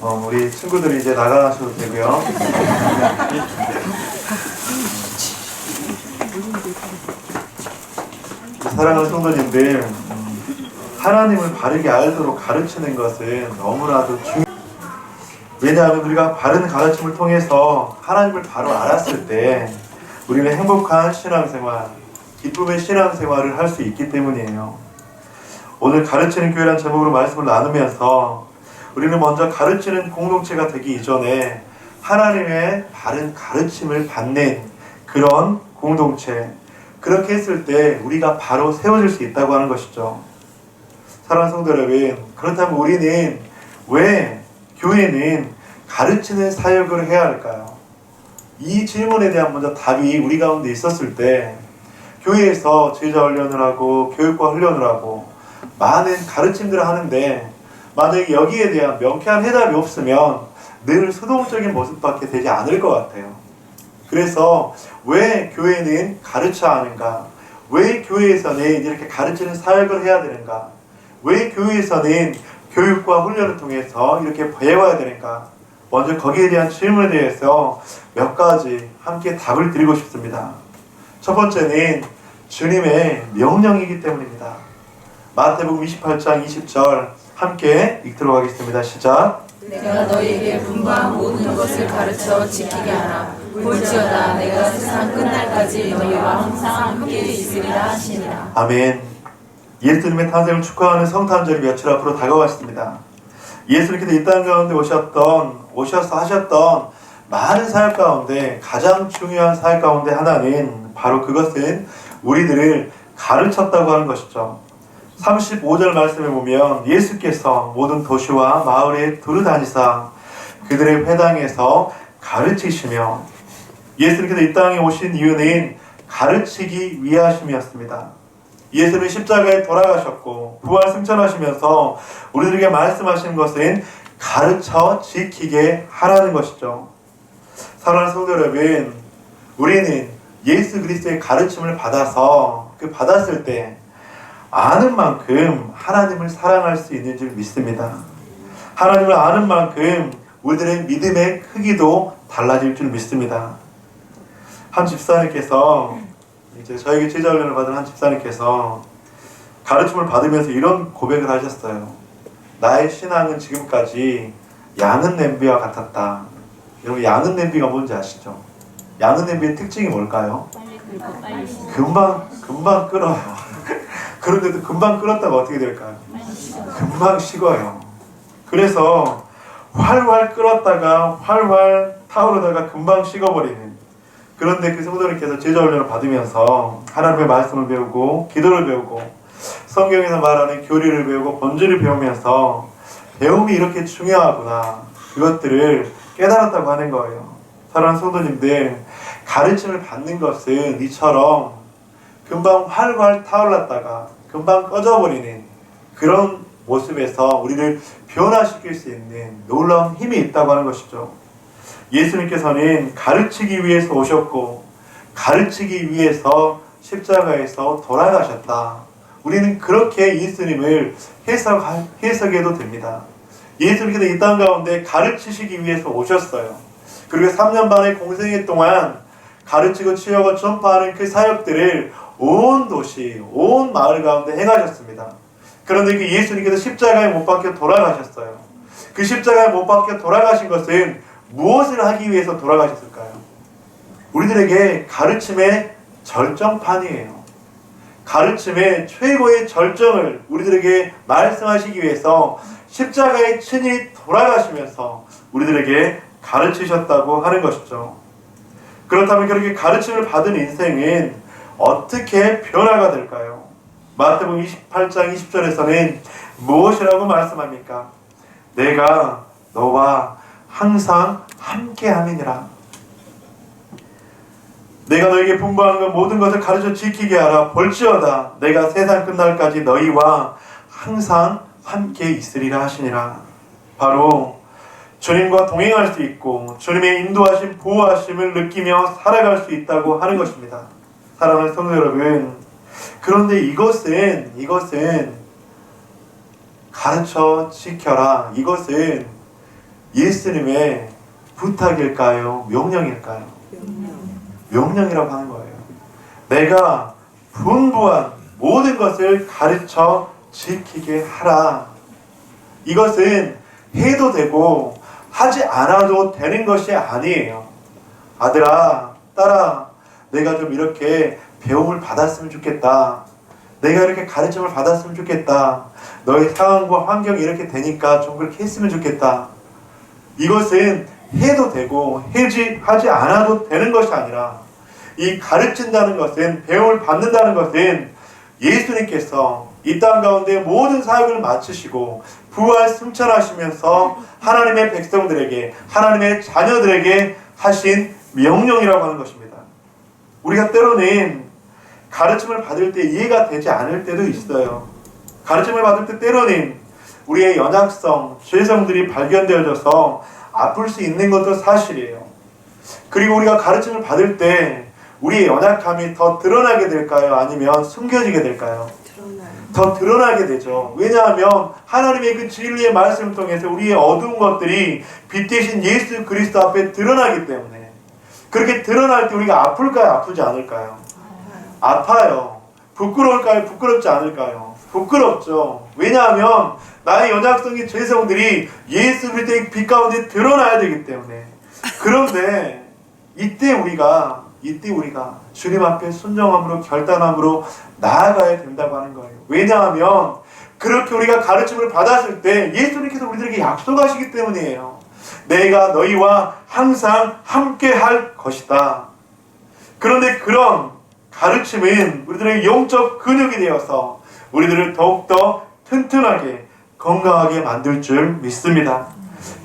우리 친구들이 이제 나가셔도 되고요. 사랑하는 성도님들, 하나님을 바르게 알도록 가르치는 것은 너무나도 중요해요. 왜냐하면 우리가 바른 가르침을 통해서 하나님을 바로 알았을 때 우리는 행복한 신앙생활, 기쁨의 신앙생활을 할 수 있기 때문이에요. 오늘 가르치는 교회라는 제목으로 말씀을 나누면서 우리는 먼저 가르치는 공동체가 되기 이전에 하나님의 바른 가르침을 받는 그런 공동체, 그렇게 했을 때 우리가 바로 세워질 수 있다고 하는 것이죠. 사랑하는 성도 여러분, 그렇다면 우리는 왜 교회는 가르치는 사역을 해야 할까요? 이 질문에 대한 먼저 답이 우리 가운데 있었을 때 교회에서 제자 훈련을 하고 교육과 훈련을 하고 많은 가르침들을 하는데 만약에 여기에 대한 명쾌한 해답이 없으면 늘 수동적인 모습밖에 되지 않을 것 같아요. 그래서 왜 교회는 가르쳐야 하는가? 왜 교회에서는 이렇게 가르치는 사역을 해야 되는가? 왜 교회에서는 교육과 훈련을 통해서 이렇게 배워야 되는가? 먼저 거기에 대한 질문에 대해서 몇 가지 함께 답을 드리고 싶습니다. 첫 번째는 주님의 명령이기 때문입니다. 마태복음 28장 20절 함께 읽도록 하겠습니다. 시작. 내가 너희에게 분부한 모든 것을 가르쳐 지키게 하라. 볼지어다 내가 세상 끝날까지 너희와 항상 함께 있으리라 하시니라. 아멘. 예수님의 탄생을 축하하는 성탄절이 며칠 앞으로 다가왔습니다. 예수님께서 이 땅 가운데 오셔서 하셨던 많은 사역 가운데 가장 중요한 사역 가운데 하나는 바로 그것은 우리들을 가르쳤다고 하는 것이죠. 35절 말씀에 보면 예수께서 모든 도시와 마을에 두루다니사 그들의 회당에서 가르치시며, 예수님께서 이 땅에 오신 이유는 가르치기 위하심이었습니다. 예수님은 십자가에 돌아가셨고 부활 승천하시면서 우리들에게 말씀하시는 것은 가르쳐 지키게 하라는 것이죠. 사랑하는 성도 여러분, 우리는 예수 그리스도의 가르침을 받아서 받았을 때 아는 만큼 하나님을 사랑할 수 있는 줄 믿습니다. 하나님을 아는 만큼 우리들의 믿음의 크기도 달라질 줄 믿습니다. 한 집사님께서 이제 저에게 제자 훈련을 받은 한 집사님께서 가르침을 받으면서 이런 고백을 하셨어요. 나의 신앙은 지금까지 양은 냄비와 같았다. 여러분, 양은 냄비가 뭔지 아시죠? 양은 냄비의 특징이 뭘까요? 금방 끓어요. 그런데도 금방 끓었다가 어떻게 될까요? 금방 식어요. 그래서 활활 끓었다가 활활 타오르다가 금방 식어버리는, 그런데 그 성도님께서 제자 훈련을 받으면서 하나님의 말씀을 배우고 기도를 배우고 성경에서 말하는 교리를 배우고 본질을 배우면서 배움이 이렇게 중요하구나, 그것들을 깨달았다고 하는 거예요. 사랑하는 성도님들, 가르침을 받는 것은 이처럼 금방 활활 타올랐다가 금방 꺼져버리는 그런 모습에서 우리를 변화시킬 수 있는 놀라운 힘이 있다고 하는 것이죠. 예수님께서는 가르치기 위해서 오셨고 가르치기 위해서 십자가에서 돌아가셨다. 우리는 그렇게 예수님을 해석해도 됩니다. 예수님께서 이 땅 가운데 가르치시기 위해서 오셨어요. 그리고 3년 반의 공생애 동안 가르치고 치유하고 전파하는 그 사역들을 온 도시, 온 마을 가운데 행하셨습니다. 그런데 그 예수님께서 십자가에 못 박혀 돌아가셨어요. 그 십자가에 못 박혀 돌아가신 것은 무엇을 하기 위해서 돌아가셨을까요? 우리들에게 가르침의 절정판이에요. 가르침의 최고의 절정을 우리들에게 말씀하시기 위해서 십자가에 친히 돌아가시면서 우리들에게 가르치셨다고 하는 것이죠. 그렇다면 그렇게 가르침을 받은 인생은 어떻게 변화가 될까요? 마태복음 28장 20절에서는 무엇이라고 말씀합니까? 내가 너와 항상 함께함이니라. 내가 너에게 분부한 것 모든 것을 가르쳐 지키게 하라. 볼지어다 내가 세상 끝날까지 너희와 항상 함께 있으리라 하시니라. 바로 주님과 동행할 수 있고 주님의 인도하심, 보호하심을 느끼며 살아갈 수 있다고 하는 것입니다. 사랑하는 성도 여러분, 그런데 이것은 가르쳐 지켜라, 이것은 예수님의 부탁일까요? 명령일까요? 명령이라고 하는 거예요. 내가 분부한 모든 것을 가르쳐 지키게 하라. 이것은 해도 되고 하지 않아도 되는 것이 아니에요. 아들아, 딸아, 내가 좀 이렇게 배움을 받았으면 좋겠다. 내가 이렇게 가르침을 받았으면 좋겠다. 너의 상황과 환경이 이렇게 되니까 좀 그렇게 했으면 좋겠다. 이것은 해도 되고 하지 않아도 되는 것이 아니라, 이 가르친다는 것은, 배움을 받는다는 것은 예수님께서 이 땅 가운데 모든 사역을 마치시고 부활 승천하시면서 하나님의 백성들에게, 하나님의 자녀들에게 하신 명령이라고 하는 것입니다. 우리가 때로는 가르침을 받을 때 이해가 되지 않을 때도 있어요. 가르침을 받을 때 때로는 우리의 연약성, 죄성들이 발견되어져서 아플 수 있는 것도 사실이에요. 그리고 우리가 가르침을 받을 때 우리의 연약함이 더 드러나게 될까요? 아니면 숨겨지게 될까요? 더 드러나게 되죠. 왜냐하면 하나님의 그 진리의 말씀을 통해서 우리의 어두운 것들이 빛 대신 예수 그리스도 앞에 드러나기 때문에, 그렇게 드러날 때 우리가 아플까요? 아프지 않을까요? 아파요. 부끄러울까요? 부끄럽지 않을까요? 부끄럽죠. 왜냐하면 나의 연약성의 죄성들이 예수 그리스도의 빛 가운데 드러나야 되기 때문에. 그런데 이때 우리가 주님 앞에 순종함으로, 결단함으로 나아가야 된다고 하는 거예요. 왜냐하면 그렇게 우리가 가르침을 받았을 때 예수님께서 우리들에게 약속하시기 때문이에요. 내가 너희와 항상 함께 할 것이다. 그런데 그런 가르침은 우리들의 영적 근육이 되어서 우리들을 더욱더 튼튼하게, 건강하게 만들 줄 믿습니다.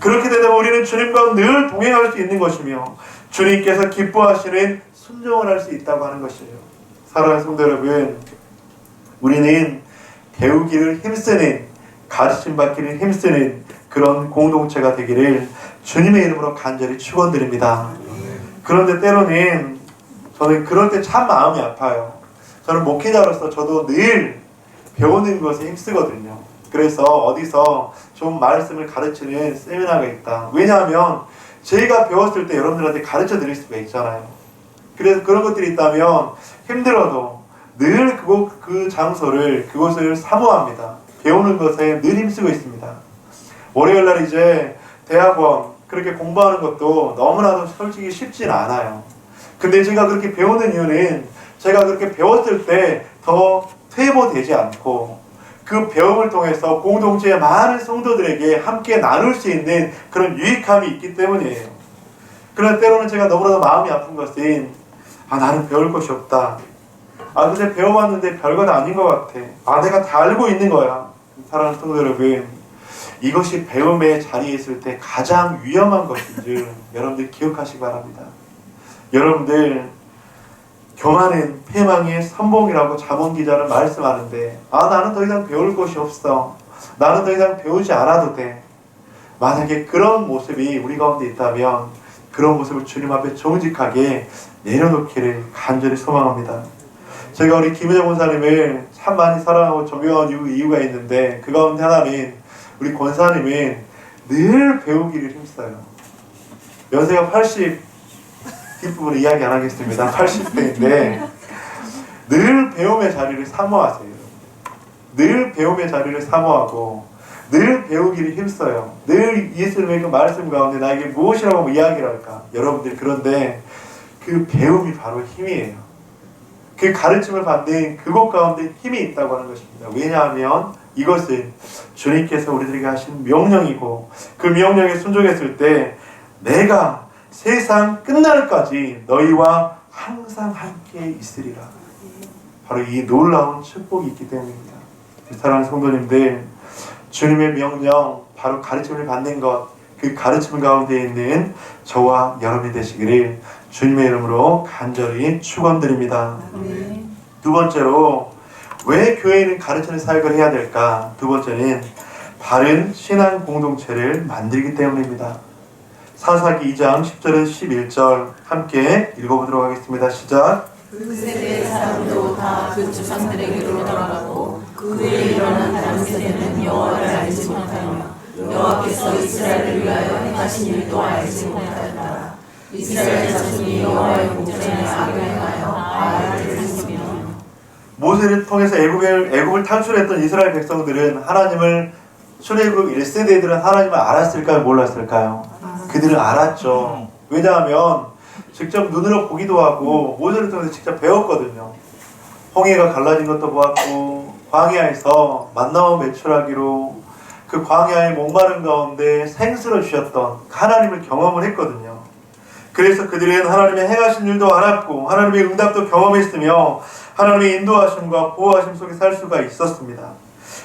그렇게 되다 우리는 주님과 늘 동행할 수 있는 것이며 주님께서 기뻐하시는 순종을 할 수 있다고 하는 것이에요. 사랑하는 성도 여러분, 우리는 배우기를 힘쓰는, 가르침 받기를 힘쓰는 그런 공동체가 되기를 주님의 이름으로 간절히 축원드립니다. 그런데 때로는 저는 그럴 때 참 마음이 아파요. 저는 목회자로서 저도 늘 배우는 것에 힘쓰거든요. 그래서 어디서 좀 말씀을 가르치는 세미나가 있다. 왜냐하면 제가 배웠을 때 여러분들한테 가르쳐 드릴 수가 있잖아요. 그래서 그런 것들이 있다면 힘들어도 늘 그 장소를, 그곳을 사모합니다. 배우는 것에 늘 힘쓰고 있습니다. 월요일날 이제 대학원 그렇게 공부하는 것도 너무나도 솔직히 쉽진 않아요. 근데 제가 그렇게 배우는 이유는 제가 그렇게 배웠을 때 더 퇴보되지 않고 그 배움을 통해서 공동체의 많은 성도들에게 함께 나눌 수 있는 그런 유익함이 있기 때문이에요. 그러나 때로는 제가 너무나도 마음이 아픈 것은 나는 배울 것이 없다. 근데 배워봤는데 별건 아닌 것 같아. 내가 다 알고 있는 거야. 사랑하는 성도 여러분, 이것이 배움의 자리에 있을 때 가장 위험한 것인 줄 여러분들 기억하시기 바랍니다. 여러분들 교만은 패망의 선봉이라고 잠언 기자는 말씀하는데 나는 더 이상 배울 것이 없어. 나는 더 이상 배우지 않아도 돼. 만약에 그런 모습이 우리 가운데 있다면 그런 모습을 주님 앞에 정직하게 내려놓기를 간절히 소망합니다. 제가 우리 김혜정 권사님을 참 많이 사랑하고 존경하는 이유가 있는데 그 가운데 하나는 우리 권사님은 늘 배우기를 힘써요. 연세가 80 뒷부분을 이야기 안 하겠습니다. 80대인데 늘 배움의 자리를 사모하세요. 늘 배움의 자리를 사모하고 늘 배우기를 힘써요. 늘 예수님의 그 말씀 가운데 나에게 무엇이라고 이야기를 할까? 여러분들, 그런데 그 배움이 바로 힘이에요. 그 가르침을 받는 그곳 가운데 힘이 있다고 하는 것입니다. 왜냐하면 이것은 주님께서 우리들에게 하신 명령이고 그 명령에 순종했을 때 내가 세상 끝날까지 너희와 항상 함께 있으리라. 바로 이 놀라운 축복이 있기 때문입니다. 사랑하는 성도님들, 주님의 명령, 바로 가르침을 받는 것, 그 가르침 가운데 있는 저와 여러분이 되시기를 주님의 이름으로 간절히 축원드립니다. 두 번째로, 왜 교회는 가르치는 사역을 해야 될까? 두 번째는 바른 신앙 공동체를 만들기 때문입니다. 사사기 2장 10절에서 11절 함께 읽어보도록 하겠습니다. 시작. 그 세대의 사람도 다 그 조상들에게로 돌아가고 그 후에 일어난 다른 세대는 여호와를 알지 못하며 여호와께서 이스라엘을 위하여 행하신 일도 알지 못하였다. 이스라엘 자손이 여호와의 목전에 악을 행하여 바알을 섬기며. 모세를 통해서 애굽을 탈출했던 이스라엘 백성들은 하나님을 출애굽 1세대들은 하나님을 알았을까요? 몰랐을까요? 그들은 알았죠. 왜냐하면 직접 눈으로 보기도 하고 모세를 통해서 직접 배웠거든요. 홍해가 갈라진 것도 보았고 광야에서 만나와 매출하기로 그 광야의 목마른 가운데 생수를 주셨던 하나님을 경험을 했거든요. 그래서 그들은 하나님의 행하신 일도 알았고 하나님의 응답도 경험했으며 하나님의 인도하심과 보호하심 속에 살 수가 있었습니다.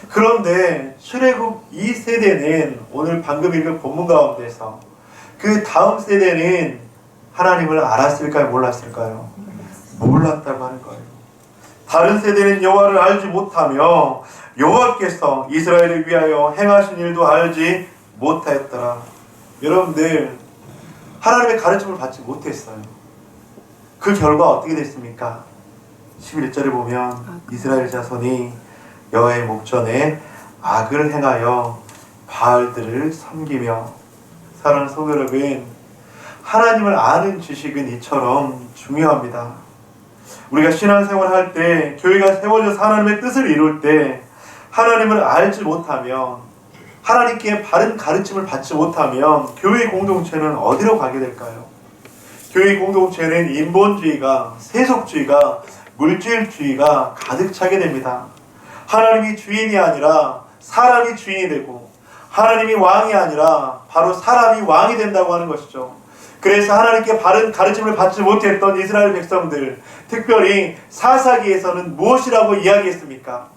그런데 출애굽 2세대는 오늘 방금 읽은 본문 가운데서 그 다음 세대는 하나님을 알았을까요? 몰랐을까요? 몰랐다고 하는 거예요. 다른 세대는 여호와를 알지 못하며 여호와께서 이스라엘을 위하여 행하신 일도 알지 못하였더라. 여러분들 하나님의 가르침을 받지 못했어요. 그 결과 어떻게 됐습니까? 11절에 보면 이스라엘 자손이 여호와의 목전에 악을 행하여 바알들을 섬기며. 사랑하는 성도 여러분, 하나님을 아는 지식은 이처럼 중요합니다. 우리가 신앙생활 할 때, 교회가 세워져서 하나님의 뜻을 이룰 때 하나님을 알지 못하면, 하나님께 바른 가르침을 받지 못하면 교회 공동체는 어디로 가게 될까요? 교회 공동체는 인본주의가, 세속주의가, 물질주의가 가득 차게 됩니다. 하나님이 주인이 아니라 사람이 주인이 되고 하나님이 왕이 아니라 바로 사람이 왕이 된다고 하는 것이죠. 그래서 하나님께 바른 가르침을 받지 못했던 이스라엘 백성들, 특별히 사사기에서는 무엇이라고 이야기했습니까?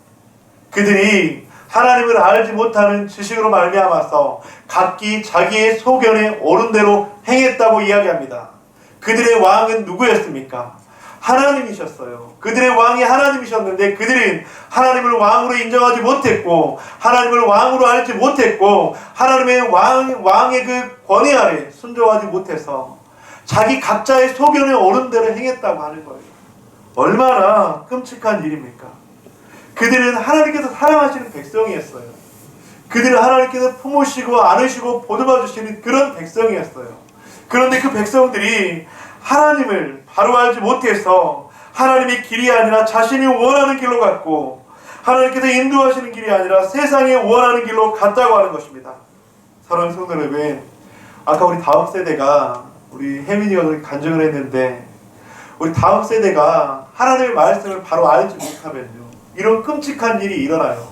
그들이 하나님을 알지 못하는 지식으로 말미암아서 각기 자기의 소견에 옳은 대로 행했다고 이야기합니다. 그들의 왕은 누구였습니까? 하나님이셨어요. 그들의 왕이 하나님이셨는데 그들은 하나님을 왕으로 인정하지 못했고 하나님을 왕으로 알지 못했고 하나님의 왕의 그 권위 아래 순종하지 못해서 자기 각자의 소견에 옳은 대로 행했다고 하는 거예요. 얼마나 끔찍한 일입니까? 그들은 하나님께서 사랑하시는 백성이었어요. 그들은 하나님께서 품으시고 안으시고 보듬어 주시는 그런 백성이었어요. 그런데 그 백성들이 하나님을 바로 알지 못해서 하나님의 길이 아니라 자신이 원하는 길로 갔고 하나님께서 인도하시는 길이 아니라 세상이 원하는 길로 갔다고 하는 것입니다. 사랑하는 성도 여러분, 아까 우리 다음 세대가, 우리 혜민이가 그렇게 간증을 했는데 우리 다음 세대가 하나님의 말씀을 바로 알지 못하면요, 이런 끔찍한 일이 일어나요.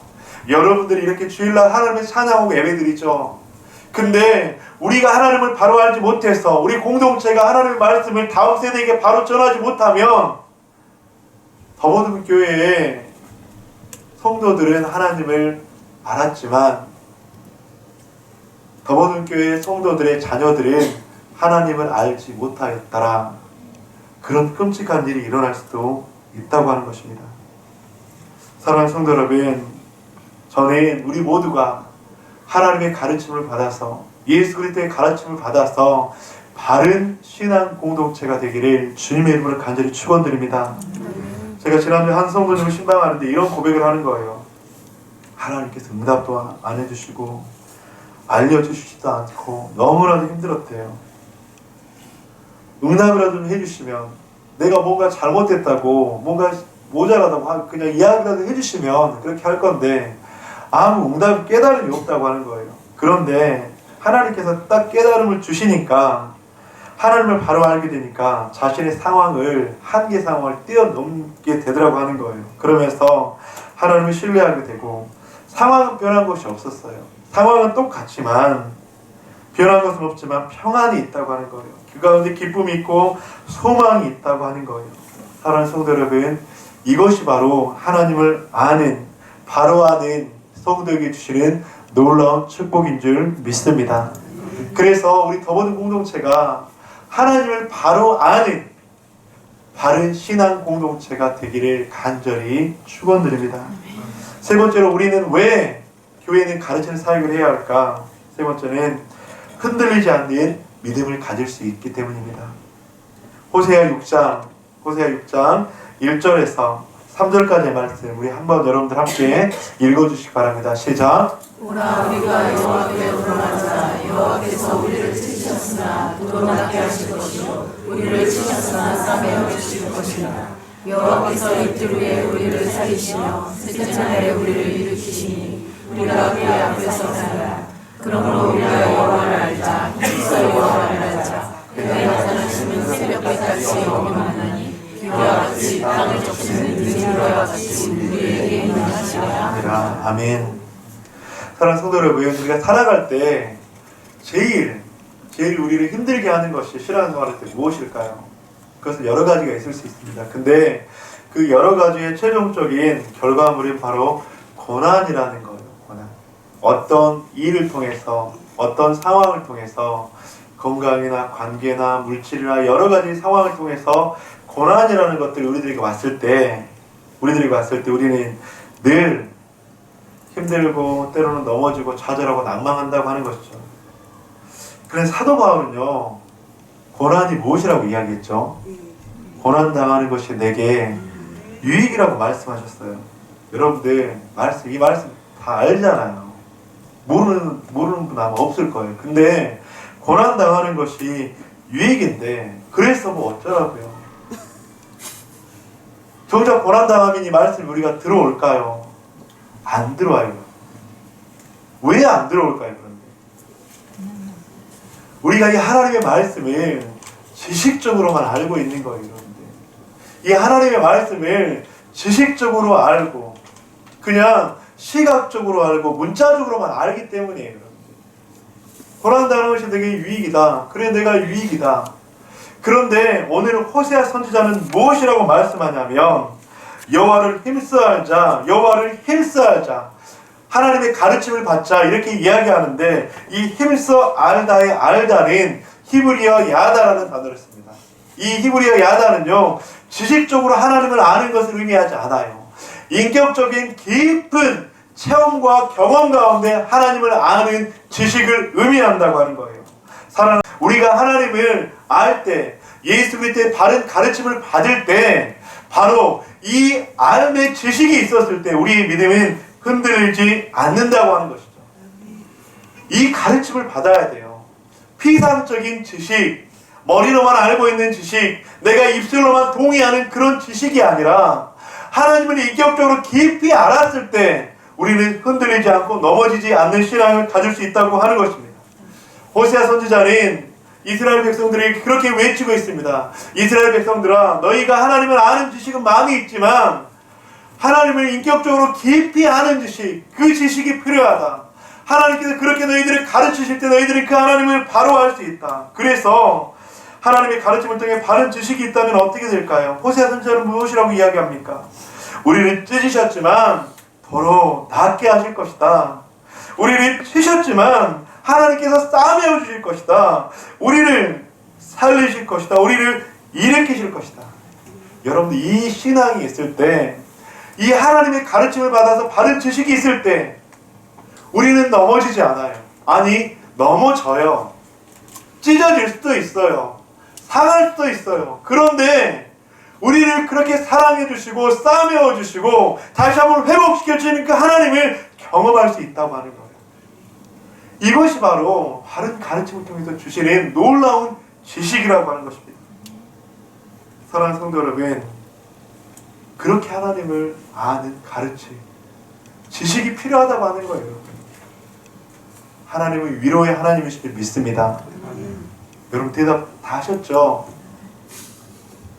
여러분들이 이렇게 주일날 하나님의 찬양하고 예배드리죠. 근데 우리가 하나님을 바로 알지 못해서 우리 공동체가 하나님의 말씀을 다음 세대에게 바로 전하지 못하면 더보듬 교회의 성도들은 하나님을 알았지만 더보듬 교회의 성도들의 자녀들은 하나님을 알지 못하였더라. 그런 끔찍한 일이 일어날 수도 있다고 하는 것입니다. 사랑하는 성도 여러분, 저는 우리 모두가 하나님의 가르침을 받아서, 예수 그리스도의 가르침을 받아서 바른 신앙 공동체가 되기를 주님의 이름으로 간절히 축원드립니다. 제가 지난주에 한 성도님을 신방하는데 이런 고백을 하는 거예요. 하나님께서 응답도 안 해주시고 알려주시지도 않고 너무나도 힘들었대요. 응답이라도 좀 해주시면, 내가 뭔가 잘못했다고, 뭔가 모자라다고 그냥 이야기라도 해주시면 그렇게 할 건데 아무 응답, 깨달음이 없다고 하는 거예요. 그런데 하나님께서 딱 깨달음을 주시니까, 하나님을 바로 알게 되니까 자신의 상황을, 한계 상황을 뛰어넘게 되더라고 하는 거예요. 그러면서 하나님을 신뢰하게 되고, 상황은 변한 것이 없었어요. 상황은 똑같지만 변한 것은 없지만 평안이 있다고 하는 거예요. 그 가운데 기쁨이 있고 소망이 있다고 하는 거예요. 사랑하는 성도 여러분, 이것이 바로 하나님을 아는, 바로 아는 성도에게 주시는 놀라운 축복인 줄 믿습니다. 그래서 우리 더보듬 공동체가 하나님을 바로 아는 바른 신앙 공동체가 되기를 간절히 축원드립니다. 세 번째로, 우리는 왜 교회는 가르치는 사역을 해야 할까? 세 번째는 흔들리지 않는 믿음을 가질 수 있기 때문입니다. 호세아 6장 1절에서 3절까지의 말씀 우리 한번 여러분들 함께 읽어주시기 바랍니다. 시작! 오라 우리가 여호와께 물어가자. 여호와께서 우리를 찢으셨으나 또 낫게 하실 것이요 우리를 찢으셨으나 싸매어 주실 것이라. 여호와께서 이틀 후에 우리를 살리시며 셋째 날에 우리를 일으키시니 우리가 그의 앞에서 살리라. 그러므로 우리가 여호와를 알자. 힘써 여호와를 알자. 그의 나타나시는 새벽같이 어명하나니 비와 같이 땅을 적시는 등불과 같이 우리에게 임하시리라. 아멘. 사랑하는 성도 여러분, 우리가 살아갈 때 제일 우리를 힘들게 하는 것이 신앙생활할 때 무엇일까요? 그것은 여러 가지가 있을 수 있습니다. 근데 그 여러 가지의 최종적인 결과물이 바로 고난이라는 거예요. 고난. 어떤 일을 통해서, 어떤 상황을 통해서, 건강이나 관계나 물질이나 여러 가지 상황을 통해서 고난이라는 것들이 우리들에게 왔을 때 우리는 늘 힘들고 때로는 넘어지고 좌절하고 낭망한다고 하는 것이죠. 그래서 사도 바울은요, 고난이 무엇이라고 이야기했죠? 고난당하는 것이 내게 유익이라고 말씀하셨어요. 여러분들 이 말씀 다 알잖아요. 모르는 분 아마 없을 거예요. 근데 고난당하는 것이 유익인데 그래서 뭐 어쩌라고요? 정작 고난당하면 이 말씀이 우리가 들어올까요? 안 들어와요. 왜 안 들어올까요? 그런데 우리가 이 하나님의 말씀을 지식적으로만 알고 있는 거예요. 여러분들. 이 하나님의 말씀을 지식적으로 알고 그냥 시각적으로 알고 문자적으로만 알기 때문이에요. 여러분들. 고난당하는 것이 되게 유익이다. 그래 내가 유익이다. 그런데 오늘 호세아 선지자는 무엇이라고 말씀하냐면 여호와를 힘써 알자. 하나님의 가르침을 받자 이렇게 이야기하는데 이 힘써 알다의 알다는 히브리어 야다라는 단어를 씁니다. 이 히브리어 야다는요 지식적으로 하나님을 아는 것을 의미하지 않아요. 인격적인 깊은 체험과 경험 가운데 하나님을 아는 지식을 의미한다고 하는 거예요. 우리가 하나님을 알 때, 예수 그리스도의 바른 가르침을 받을 때 바로 이 알의 지식이 있었을 때 우리의 믿음은 흔들리지 않는다고 하는 것이죠. 이 가르침을 받아야 돼요. 피상적인 지식, 머리로만 알고 있는 지식, 내가 입술로만 동의하는 그런 지식이 아니라 하나님을 인격적으로 깊이 알았을 때 우리는 흔들리지 않고 넘어지지 않는 신앙을 가질 수 있다고 하는 것입니다. 호세아 선지자는 이스라엘 백성들이 그렇게 외치고 있습니다. 이스라엘 백성들아, 너희가 하나님을 아는 지식은 많이 있지만 하나님을 인격적으로 깊이 아는 지식, 그 지식이 필요하다. 하나님께서 그렇게 너희들을 가르치실 때 너희들이 그 하나님을 바로 알 수 있다. 그래서 하나님의 가르침을 통해 바른 지식이 있다면 어떻게 될까요? 호세아 선지자는 무엇이라고 이야기합니까? 우리를 찢으셨지만 도로 낫게 하실 것이다. 우리를 치셨지만 하나님께서 싸매어 주실 것이다. 우리를 살리실 것이다. 우리를 일으키실 것이다. 여러분들 이 신앙이 있을 때, 이 하나님의 가르침을 받아서 바른 지식이 있을 때 우리는 넘어지지 않아요. 아니, 넘어져요. 찢어질 수도 있어요. 상할 수도 있어요. 그런데 우리를 그렇게 사랑해 주시고 싸매어 주시고 다시 한번 회복시켜 주시는 그 하나님을 경험할 수 있다고 하는 거예요. 이것이 바로 바른 가르침을 통해서 주시는 놀라운 지식이라고 하는 것입니다. 사랑하는 성도 여러분, 그렇게 하나님을 아는 가르침, 지식이 필요하다고 하는 거예요. 하나님은 위로의 하나님이심을 믿습니다. 여러분 대답 다 하셨죠?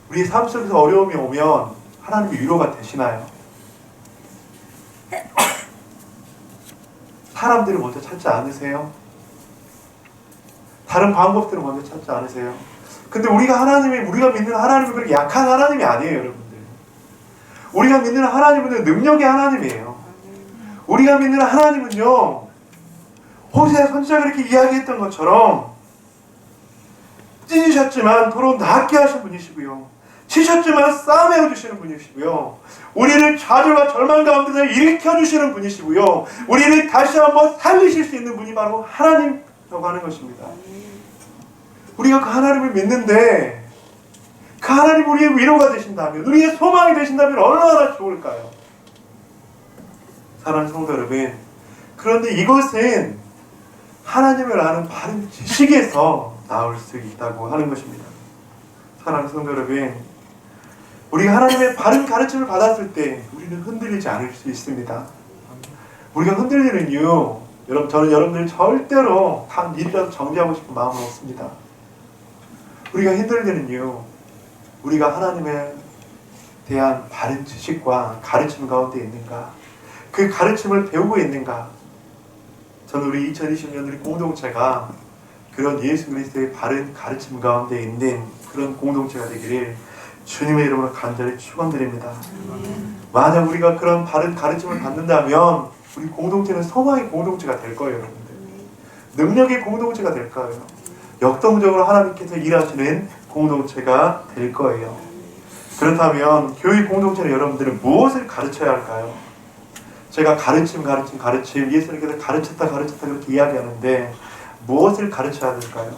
우리 삶 속에서 어려움이 오면 하나님이 위로가 되시나요? 사람들을 먼저 찾지 않으세요? 다른 방법들을 먼저 찾지 않으세요? 근데 우리가 믿는 하나님은 그렇게 약한 하나님이 아니에요, 여러분들. 우리가 믿는 하나님은 능력의 하나님이에요. 우리가 믿는 하나님은요, 호세아 선지자가 그렇게 이야기했던 것처럼 찢으셨지만 도로 낫게 하신 분이시고요, 치셨지만 싸매어 주시는 분이시고요, 우리를 좌절과 절망 가운데서 일으켜 주시는 분이시고요, 우리를 다시 한번 살리실 수 있는 분이 바로 하나님이라고 하는 것입니다. 우리가 그 하나님을 믿는데 그 하나님 우리의 위로가 되신다면, 우리의 소망이 되신다면 얼마나 좋을까요? 사랑하는 성도 여러분, 그 그런데 이것은 하나님을 아는 바른 지식에서 나올 수 있다고 하는 것입니다. 사랑하는 성도 여러분, 우리가 하나님의 바른 가르침을 받았을 때 우리는 흔들리지 않을 수 있습니다. 우리가 흔들리는 이유, 여러분, 저는 여러분들 절대로 단 일이라도 정죄하고 싶은 마음은 없습니다. 우리가 흔들리는 이유, 우리가 하나님에 대한 바른 지식과 가르침 가운데 있는가, 그 가르침을 배우고 있는가. 저는 우리 2020년 우리 공동체가 그런 예수 그리스도의 바른 가르침 가운데 있는 그런 공동체가 되기를 주님의 이름으로 간절히 축원드립니다. 만약 우리가 그런 바른 가르침을 받는다면 우리 공동체는 소망의 공동체가 될 거예요, 여러분들. 능력의 공동체가 될 거예요. 역동적으로 하나님께서 일하시는 공동체가 될 거예요. 그렇다면 교회 공동체는 여러분들은 무엇을 가르쳐야 할까요? 제가 가르침 예수님께서 가르쳤다 그렇게 이야기하는데 무엇을 가르쳐야 될까요?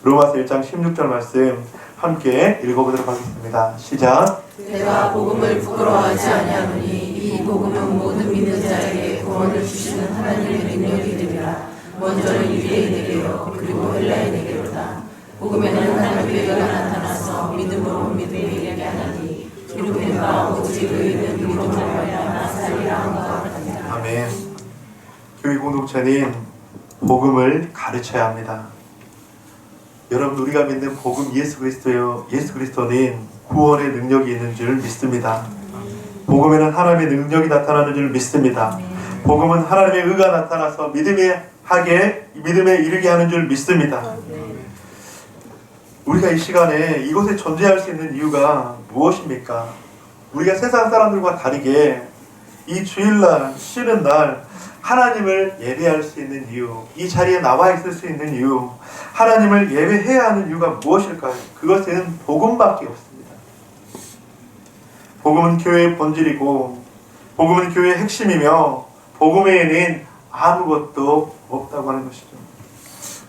로마서 1장 16절 말씀 함께 읽어보도록 하겠습니다. 시작. 내가 복음을 부끄러워하지 아니하노니 이 복음은 모든 믿는 자에게 구원을 주시는 하나님의 능력이 되리라. 먼저는 유대인에게요 그리고 헬라인에게로다. 복음에는 하나님의 의가 나타나서 믿음으로 믿음에 이르게 하나니 이르는 바 오직 의인은 믿음으로 말미암아 살리라 한 것 같으니라. 아멘. 교회 공동체는 복음을 가르쳐야 합니다. 여러분, 우리가 믿는 복음 예수 그리스도는 구원의 능력이 있는 줄 믿습니다. 복음에는 하나님의 능력이 나타나는 줄 믿습니다. 복음은 하나님의 의가 나타나서 믿음에 이르게 하는 줄 믿습니다. 우리가 이 시간에 이곳에 존재할 수 있는 이유가 무엇입니까? 우리가 세상 사람들과 다르게 이 주일날, 쉬는 날 하나님을 예배할 수 있는 이유, 이 자리에 나와 있을 수 있는 이유, 하나님을 예배해야 하는 이유가 무엇일까요? 그것은 복음밖에 없습니다. 복음은 교회의 본질이고 복음은 교회의 핵심이며 복음 외에는 아무것도 없다고 하는 것이죠.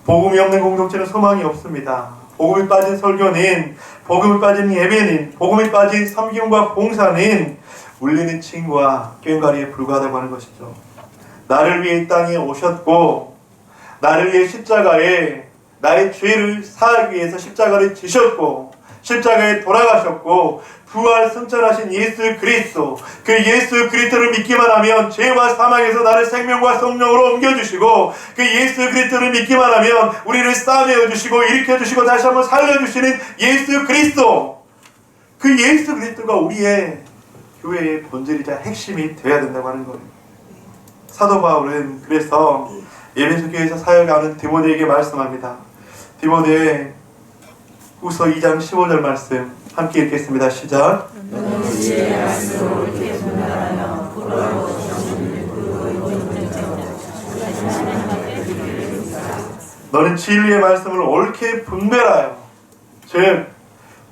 복음이 없는 공동체는 소망이 없습니다. 복음이 빠진 설교는, 복음이 빠진 예배는, 복음이 빠진 섬김과 봉사는 울리는 칭과 꽹과리에 불과하다고 하는 것이죠. 나를 위해 이 땅에 오셨고 나를 위해 십자가에 나의 죄를 사하기 위해서 십자가를 지셨고 십자가에 돌아가셨고 부활 승천하신 예수 그리스도, 그 예수 그리스도를 믿기만 하면 죄와 사망에서 나를 생명과 성령으로 옮겨주시고 그 예수 그리스도를 믿기만 하면 우리를 싸매어주시고 일으켜주시고 다시 한번 살려주시는 예수 그리스도, 그 예수 그리스도가 우리의 교회의 본질이자 핵심이 되어야 된다고 하는 거예요. 사도 바울은 그래서 에베소 교회에서 사역하는 디모데에게 말씀합니다. 디모데 후서 2장 15절 말씀 함께 읽겠습니다. 시작. 너는 지혜의 말씀으로 옳게 분별하며 불어로 너는 진리의 말씀을 옳게 분별하여, 즉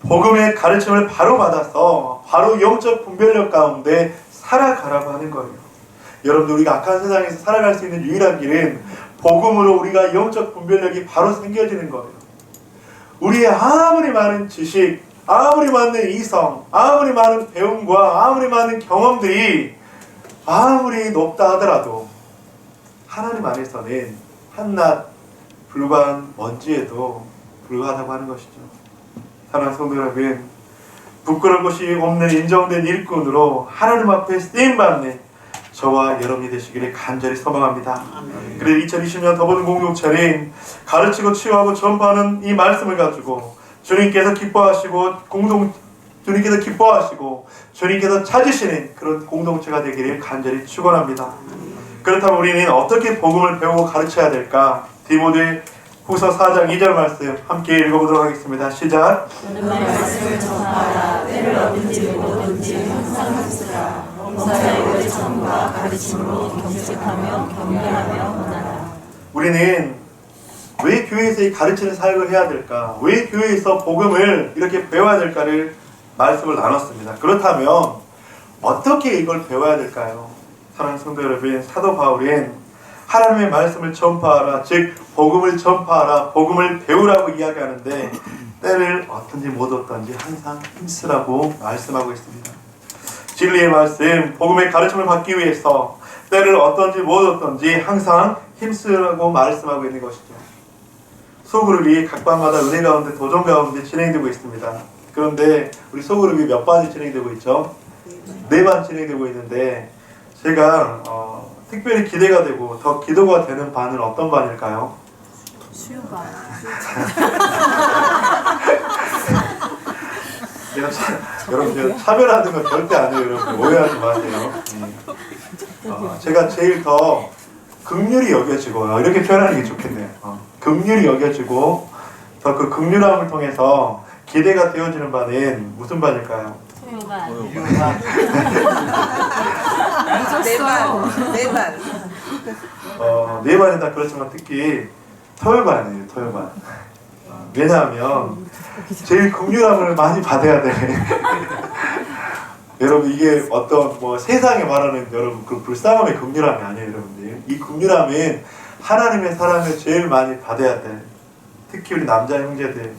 복음의 가르침을 바로 받아서 바로 영적 분별력 가운데 살아가라고 하는 거예요. 여러분들, 우리가 악한 세상에서 살아갈 수 있는 유일한 길은 복음으로 우리가 영적 분별력이 바로 생겨지는 거예요. 우리의 아무리 많은 지식, 아무리 많은 이성, 아무리 많은 배움과 아무리 많은 경험들이 아무리 높다 하더라도 하나님 안에서는 한낱 불과한 먼지에도 불과하다고 하는 것이죠. 사랑하는 성도 여러분, 부끄러운 것이 없는 인정된 일꾼으로 하나님 앞에 쓰임받는 저와 여러분이 되시기를 간절히 소망합니다. 그래서 2020년 더보는 공동체는 가르치고 치유하고 전파하는 이 말씀을 가지고 주님께서 기뻐하시고 주님께서 찾으시는 그런 공동체가 되기를 간절히 축원합니다. 그렇다면 우리는 어떻게 복음을 배우고 가르쳐야 될까? 디모데 후서 4장 2절 말씀 함께 읽어보도록 하겠습니다. 시작. 너는 말씀을 전하라. 때를 얻든지 못든지 항상 하시라. 봉사의 의천과 가르침으로 경책하며 경멸하며 원하라. 우리는 왜 교회에서 이 가르치는 사역을 해야 될까? 왜 교회에서 복음을 이렇게 배워야 될까를 말씀을 나눴습니다. 그렇다면 어떻게 이걸 배워야 될까요? 사랑하는 성도 여러분, 사도 바울은 하나님의 말씀을 전파하라, 즉 복음을 전파하라, 복음을 배우라고 이야기하는데 때를 얻든지 못 얻든지 항상 힘쓰라고 말씀하고 있습니다. 진리의 말씀, 복음의 가르침을 받기 위해서 때를 어떤지 못 어떤지 항상 힘쓰라고 말씀하고 있는 것이죠. 소그룹이 각 반마다 은혜 가운데 도전 가운데 진행되고 있습니다. 그런데 우리 소그룹이 몇 반이 진행되고 있죠? 4반 진행되고 있는데 제가 특별히 기대가 되고 더 기도가 되는 반은 어떤 반일까요? 수요반. 여러분 제가 차별하는 건 절대 아니에요. 여러분 오해하지 마세요. 제가 제일 더 긍휼히 여겨지고 이렇게 표현하는 게 좋겠네요. 긍휼히 여겨지고 더 그 긍휼함을 통해서 기대가 되어지는 반은 무슨 반일까요? 수요반. 네 반이 다 그렇지만 특히 토요반이에요. 토요반. 왜냐하면 제일 긍휼함을 많이 받아야 돼. 여러분 이게 어떤 뭐 세상에 말하는 여러분 그 불쌍함의 긍휼함이 아니에요. 여러분들 이 긍휼함은 하나님의 사랑을 제일 많이 받아야 돼. 특히 우리 남자 형제들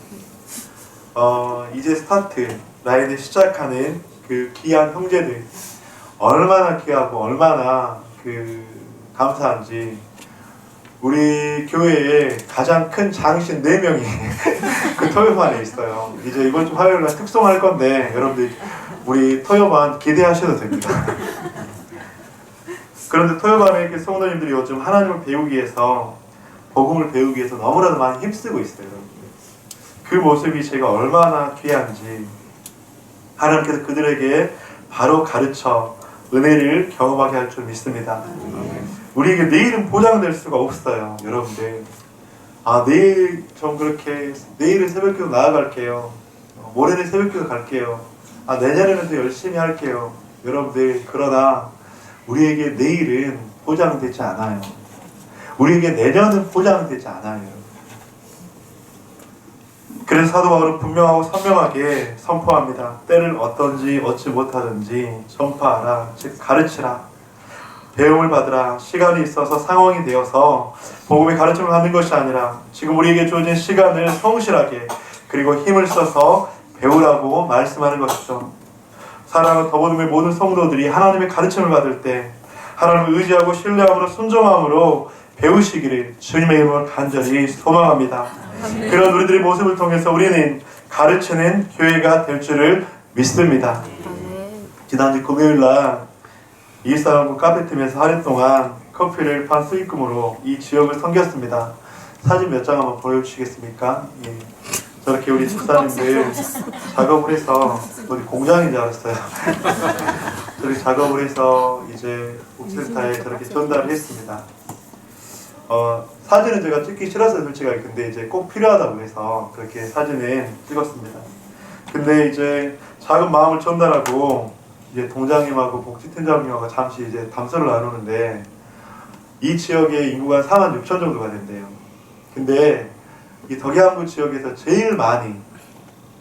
이제 스타트 라인을 시작하는 그 귀한 형제들 얼마나 귀하고 얼마나 그 감사한지. 우리 교회에 가장 큰 장신 4명이 그 토요반에 있어요. 이제 이번 주 화요일날 특송할 건데 여러분들 우리 토요반 기대하셔도 됩니다. 그런데 토요반에 이렇게 성도님들이 요즘 하나님을 배우기 위해서 복음을 배우기 위해서 너무나도 많이 힘쓰고 있어요. 그 모습이 제가 얼마나 귀한지 하나님께서 그들에게 바로 가르쳐 은혜를 경험하게 할 줄 믿습니다. 우리에게 내일은 보장될 수가 없어요. 여러분들 내일 좀 그렇게 내일은 새벽기도 나아갈게요. 모레는 새벽기도 갈게요. 내년에는 더 열심히 할게요. 여러분들 그러나 우리에게 내일은 보장되지 않아요. 우리에게 내년은 보장되지 않아요. 그래서 사도 바울은 분명하고 선명하게 선포합니다. 때를 어떤지 얻지 못하든지 전파하라, 즉 가르치라. 배움을 받으라. 시간이 있어서 상황이 되어서 복음의 가르침을 받는 것이 아니라 지금 우리에게 주어진 시간을 성실하게 그리고 힘을 써서 배우라고 말씀하는 것이죠. 사랑하는 더보듬의 모든 성도들이 하나님의 가르침을 받을 때 하나님을 의지하고 신뢰함으로 순종함으로 배우시기를 주님의 이름으로 간절히 소망합니다. 그런 우리들의 모습을 통해서 우리는 가르치는 교회가 될 줄을 믿습니다. 지난주 금요일날 이일사랑부 카페팀에서 하루 동안 커피를 판 수익금으로 이 지역을 섬겼습니다. 사진 몇 장 한번 보여주시겠습니까? 예. 저렇게 우리 집사님들 작업을 해서 어디 공장인 줄 알았어요. 저렇게 작업을 해서 이제 복지센터에 저렇게 전달을 했습니다. 사진은 제가 찍기 싫었어요, 솔직하게. 근데 이제 꼭 필요하다고 해서 그렇게 사진을 찍었습니다. 근데 이제 작은 마음을 전달하고 이제 동장님하고 복지팀장님하고 잠시 이제 담소를 나누는데 이 지역의 인구가 46,000 정도가 된대요. 근데 이 덕양구 지역에서 제일 많이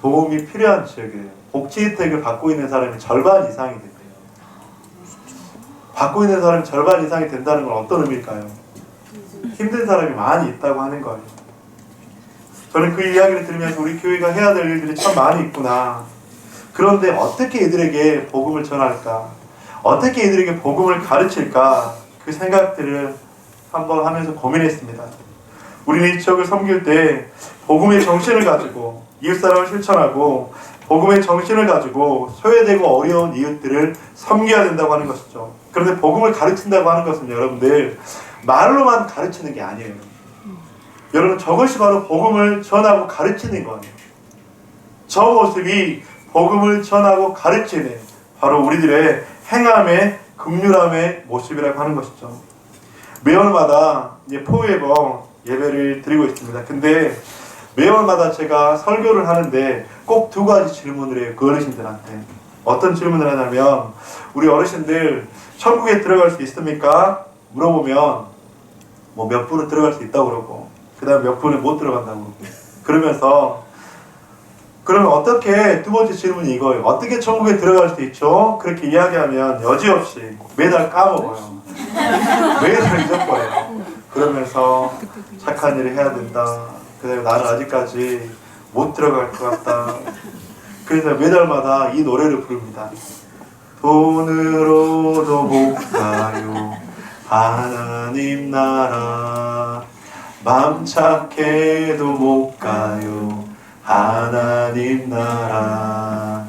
도움이 필요한 지역이에요. 복지 혜택을 받고 있는 사람이 절반 이상이 된대요. 받고 있는 사람이 절반 이상이 된다는 건 어떤 의미일까요? 힘든 사람이 많이 있다고 하는 거예요. 저는 그 이야기를 들으면서 우리 교회가 해야 될 일들이 참 많이 있구나. 그런데 어떻게 이들에게 복음을 전할까? 어떻게 이들에게 복음을 가르칠까? 그 생각들을 한번 하면서 고민했습니다. 우리는 이 지역을 섬길 때 복음의 정신을 가지고 이웃사랑을 실천하고 복음의 정신을 가지고 소외되고 어려운 이웃들을 섬겨야 된다고 하는 것이죠. 그런데 복음을 가르친다고 하는 것은 여러분들 말로만 가르치는 게 아니에요. 여러분 저것이 바로 복음을 전하고 가르치는 거예요. 저 모습이 복음을 전하고 가르치는 바로 우리들의 행함의 긍휼함의 모습이라고 하는 것이죠. 매월마다 이제 포회버 예배를 드리고 있습니다. 근데 매월마다 제가 설교를 하는데 꼭 2가지 질문을 해요. 그 어르신들한테. 어떤 질문을 하냐면 우리 어르신들 천국에 들어갈 수 있습니까? 물어보면 뭐 몇 분은 들어갈 수 있다고 그러고 그 다음 몇 분은 못 들어간다고 그러고 그러면서 그러면 어떻게, 2번째 질문이 이거예요. 어떻게 천국에 들어갈 수 있죠? 그렇게 이야기하면 여지없이 매달 까먹어요. 매달 잊어버려요. 그러면서 착한 일을 해야 된다. 그 다음에 나는 아직까지 못 들어갈 것 같다. 그래서 매달마다 이 노래를 부릅니다. 돈으로도 못 가요. 하나님 나라 맘 착해도 못 가요. 하나님 나라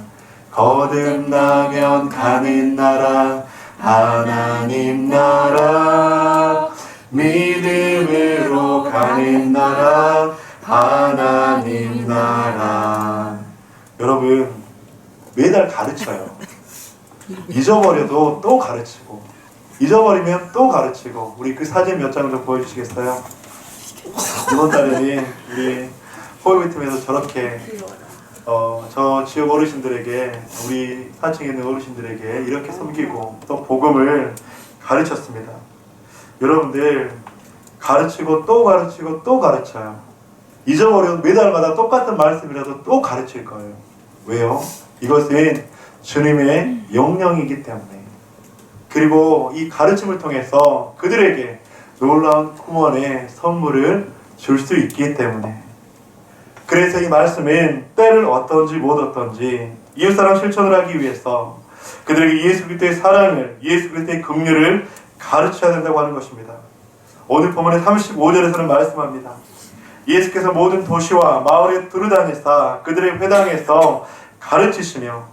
거듭나면 가는 나라. 하나님 나라 믿음으로 가는 나라. 하나님 나라. 여러분 매달 가르쳐요. 잊어버려도 또 가르치고, 잊어버리면 또 가르치고. 우리 그 사진 몇 장 좀 보여주시겠어요? 이번 달에는 우리 호흡팀에서 저렇게 저 지역 어르신들에게, 우리 사층에 있는 어르신들에게 이렇게 섬기고 또 복음을 가르쳤습니다. 여러분들 가르치고 또 가르치고 또 가르쳐요. 잊어버려도 매달마다 똑같은 말씀이라도 또 가르칠 거예요. 왜요? 이것은 주님의 명령이기 때문에. 그리고 이 가르침을 통해서 그들에게 놀라운 구원의 선물을 줄 수 있기 때문에. 그래서 이 말씀은 때를 어떤지 못 어떤지 이웃사랑 실천을 하기 위해서 그들에게 예수 그리스도의 사랑을, 예수 그리스도의 긍휼을 가르쳐야 된다고 하는 것입니다. 오늘 본문의 35절에서는 말씀합니다. 예수께서 모든 도시와 마을에 두루다니사 그들의 회당에서 가르치시며,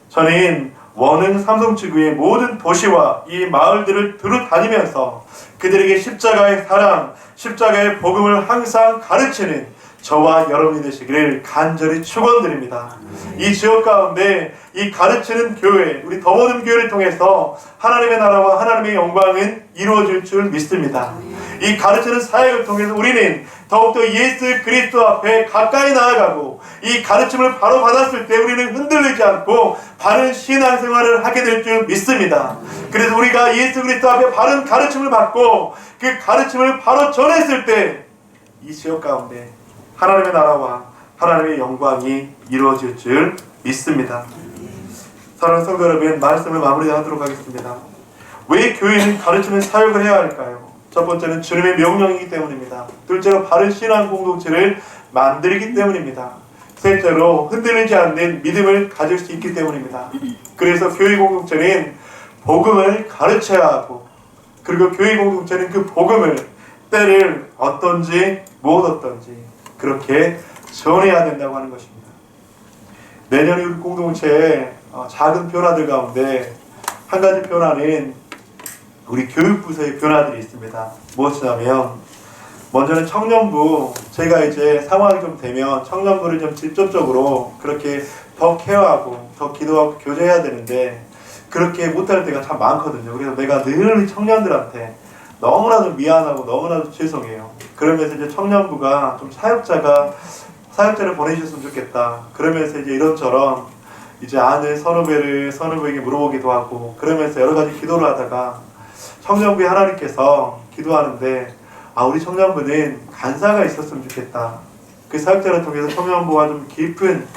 저는 원흥 삼성지구의 모든 도시와 이 마을들을 두루다니면서 그들에게 십자가의 사랑, 십자가의 복음을 항상 가르치는 저와 여러분이 되시기를 간절히 축원드립니다. 이 지역 가운데 이 가르치는 교회, 우리 더모든 교회를 통해서 하나님의 나라와 하나님의 영광은 이루어질 줄 믿습니다. 이 가르치는 사역을 통해서 우리는 더욱더 예수 그리스도 앞에 가까이 나아가고, 이 가르침을 바로 받았을 때 우리는 흔들리지 않고 바른 신앙생활을 하게 될 줄 믿습니다. 그래서 우리가 예수 그리스도 앞에 바른 가르침을 받고 그 가르침을 바로 전했을 때 이 지역 가운데 하나님의 나라와 하나님의 영광이 이루어질 줄 믿습니다. 사랑하는 성도 여러분, 말씀을 마무리하도록 하겠습니다. 왜 교회는 가르치는 사역을 해야 할까요? 첫 번째는 주님의 명령이기 때문입니다. 둘째로 바른 신앙 공동체를 만들기 때문입니다. 셋째로 흔들리지 않는 믿음을 가질 수 있기 때문입니다. 그래서 교회 공동체는 복음을 가르쳐야 하고, 그리고 교회 공동체는 그 복음을 때를 어떤지 못 어떤지 그렇게 전해야 된다고 하는 것입니다. 내년에 우리 공동체의 작은 변화들 가운데 한 가지 변화는 우리 교육부서의 변화들이 있습니다. 무엇이냐면, 먼저는 청년부, 제가 이제 상황이 좀 되면 청년부를 좀 직접적으로 그렇게 더 케어하고 더 기도하고 교제해야 되는데 그렇게 못할 때가 참 많거든요. 그래서 내가 늘 청년들한테 너무나도 미안하고 너무나도 죄송해요. 그러면서 이제 청년부가 좀 사역자를 보내주셨으면 좋겠다. 그러면서 이제 이런저런 이제 아는 선후배에게 물어보기도 하고, 그러면서 여러 가지 기도를 하다가 청년부에 하나님께서 기도하는데, 우리 청년부는 간사가 있었으면 좋겠다. 그 사역자를 통해서 청년부와 좀 깊은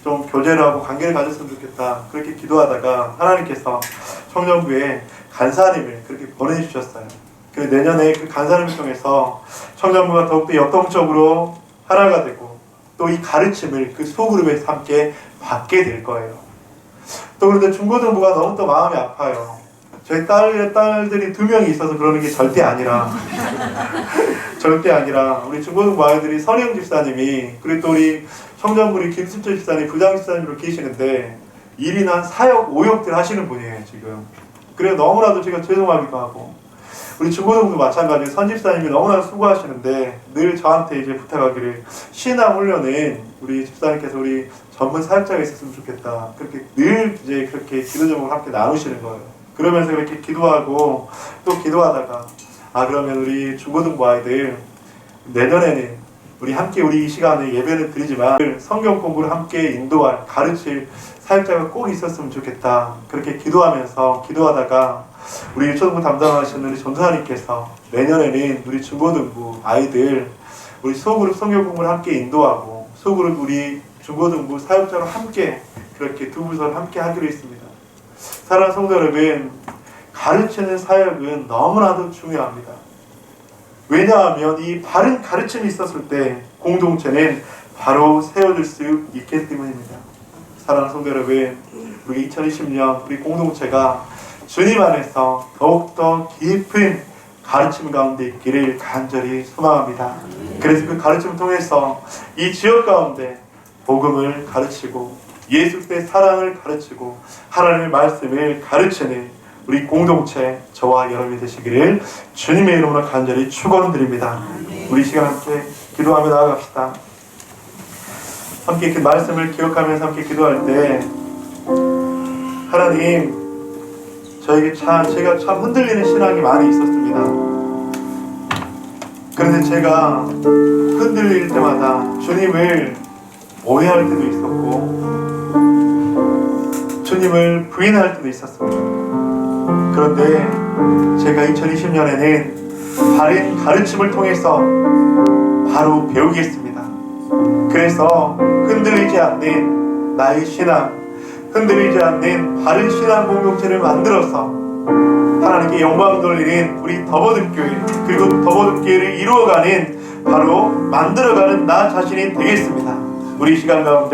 좀 교제를 하고 관계를 가졌으면 좋겠다. 그렇게 기도하다가 하나님께서 청년부에 간사님을 그렇게 보내주셨어요. 그래서 내년에 그 간사님을 통해서 청년부가 더욱더 역동적으로 하나가 되고, 또 이 가르침을 그 소그룹에서 함께 받게 될 거예요. 또 그런데 중고등부가 너무 또 마음이 아파요. 저희 딸들이 2명이 있어서 그러는 게 절대 아니라 우리 중고등부 아이들이 선영 집사님이, 그리고 또 우리 청년부리 김순철 집사님, 부장 집사님으로 계시는데 일이나 사역, 오역들 하시는 분이에요 지금. 그래서 너무나도 제가 죄송하기도 하고, 우리 중고등부도 마찬가지로 선 집사님이 너무나 수고하시는데 늘 저한테 이제 부탁하기를, 신앙 훈련은 우리 집사님께서 우리 전문 사역자가 있었으면 좋겠다. 그렇게 늘 이제 그렇게 기도 제목을 함께 나누시는 거예요. 그러면서 그렇게 기도하고 또 기도하다가, 그러면 우리 중고등부 아이들 내년에는 우리 함께 우리 이 시간에 예배를 드리지만 성경 공부를 함께 인도할, 가르칠 사역자가 꼭 있었으면 좋겠다. 그렇게 기도하다가 우리 일초등부 담당하시는 우리 전도사님께서 내년에는 우리 중고등부 아이들 우리 소그룹 성경 공부를 함께 인도하고, 소그룹 우리 중고등부 사역자로 함께 그렇게 두 부서를 함께 하기로 했습니다. 사랑하는 성도 여러분, 가르치는 사역은 너무나도 중요합니다. 왜냐하면 이 바른 가르침이 있었을 때 공동체는 바로 세워질 수 있기 때문입니다. 사랑하는 성도 여러분, 우리 2020년 우리 공동체가 주님 안에서 더욱더 깊은 가르침 가운데 있기를 간절히 소망합니다. 그래서 그 가르침을 통해서 이 지역 가운데 복음을 가르치고 예수의 사랑을 가르치고 하나님의 말씀을 가르치는 우리 공동체 저와 여러분이 되시기를 주님의 이름으로 간절히 축원드립니다. 우리 시간 함께 기도하며 나아갑시다. 함께 그 말씀을 기억하면서 함께 기도할 때 하나님, 제가 참 흔들리는 신앙이 많이 있었습니다. 그런데 제가 흔들릴 때마다 주님을 오해할 때도 있었고 주님을 부인할 때도 있었습니다. 그런데 제가 2020년에는 바른 가르침을 통해서 바로 배우겠습니다. 그래서 흔들리지 않는 나의 신앙, 흔들리지 않는 바른 신앙 공동체를 만들어서 하나님께 영광 돌리는 우리 더버든교회, 그리고 더버든교회를 이루어가는 바로 만들어가는 나 자신이 되겠습니다. 우리 시간 가운데